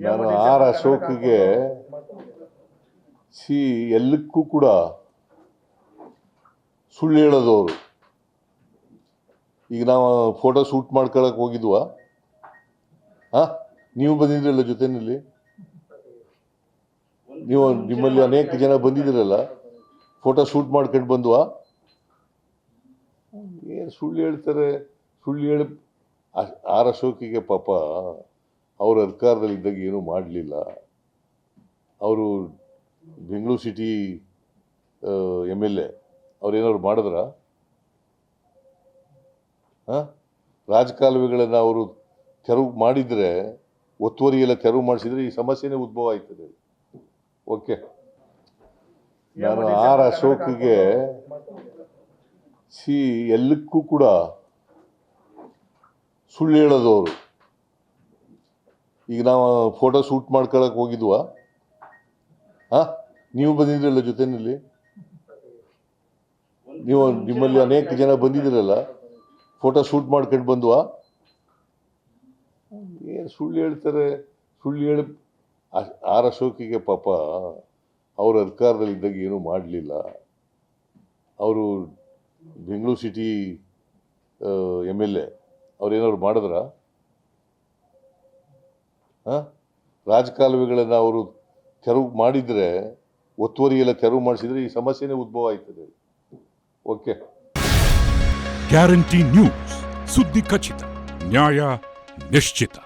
ನಾನು ಆರ್ ಅಶೋಕ್ಗೆ ಎಲ್ಲಕ್ಕೂ ಕೂಡ ಸುಳ್ಳು ಹೇಳೋದು ಅವರು. ಈಗ ನಾವು ಫೋಟೋ ಶೂಟ್ ಮಾಡ್ಕೊಳಕ್ ಹೋಗಿದ್ವಾ? ನೀವು ಬಂದಿದ್ರಲ್ಲ ಜೊತೆನಲ್ಲಿ, ನೀವು ನಿಮ್ಮಲ್ಲಿ ಅನೇಕ ಜನ ಬಂದಿದ್ದೀರಲ್ಲ, ಫೋಟೋ ಶೂಟ್ ಮಾಡ್ಕೊಂಡು ಬಂದ್ವಾ? ಏನು ಸುಳ್ಳು ಹೇಳ್ತಾರೆ. ಸುಳ್ಳು ಹೇಳಿ ಆರ್ ಅಶೋಕಿಗೆ ಪಾಪ ಅವ್ರ ಅಧಿಕಾರದಲ್ಲಿದ್ದಾಗ ಏನೂ ಮಾಡಲಿಲ್ಲ. ಅವರು ಬೆಂಗಳೂರು ಸಿಟಿ MLA ಅವ್ರೇನಾದ್ರು ಮಾಡಿದ್ರ? ರಾಜಕಾಲುವೆಗಳನ್ನು ಅವರು ತೆರವು ಮಾಡಿದರೆ, ಒತ್ತುವರಿ ಎಲ್ಲ ತೆರವು ಮಾಡಿಸಿದ್ರೆ ಈ ಸಮಸ್ಯೆನೇ ಉದ್ಭವ ಆಯ್ತದೆ. ಓಕೆ, ನಾನು ಆರ್ ಅಶೋಕ್ಗೆ ಎಲ್ಲಕ್ಕೂ ಕೂಡ ಸುಳ್ಳು ಹೇಳೋದು ಅವರು. ಈಗ ನಾವು ಫೋಟೋ ಶೂಟ್ ಮಾಡ್ಕೊಳಕ್ ಹೋಗಿದ್ವಾ? ನೀವು ಬಂದಿದ್ರಲ್ಲ ಜೊತೆನಲ್ಲಿ, ನೀವು ನಿಮ್ಮಲ್ಲಿ ಅನೇಕ ಜನ ಬಂದಿದ್ದೀರಲ್ಲ, ಫೋಟೋ ಶೂಟ್ ಮಾಡ್ಕೊಂಡು ಬಂದ್ವಾ? ಏನು ಸುಳ್ಳು ಹೇಳ್ತಾರೆ. ಸುಳ್ಳು ಹೇಳಿ ಆರ್ ಅಶೋಕಿಗೆ ಪಾಪ ಅವ್ರ ಅಧಿಕಾರದಲ್ಲಿದ್ದಾಗ ಏನೂ ಮಾಡಲಿಲ್ಲ. ಅವರು ಬೆಂಗಳೂರು ಸಿಟಿ MLA ಅವ್ರೇನಾದ್ರು ಮಾಡಿದ್ರ? ರಾಜಕಾಲುವೆಗಳನ್ನು ಅವರು ತೆರವು ಮಾಡಿದರೆ, ಒತ್ತುವರಿ ಎಲ್ಲ ತೆರವು ಮಾಡಿಸಿದ್ರೆ ಈ ಸಮಸ್ಯೆನೇ ಉದ್ಭವ ಆಯ್ತದೆ. ಓಕೆ, ಗ್ಯಾರಂಟಿ ನ್ಯೂಸ್, ಸುದ್ದಿ ಖಚಿತ, ನ್ಯಾಯ ನಿಶ್ಚಿತ.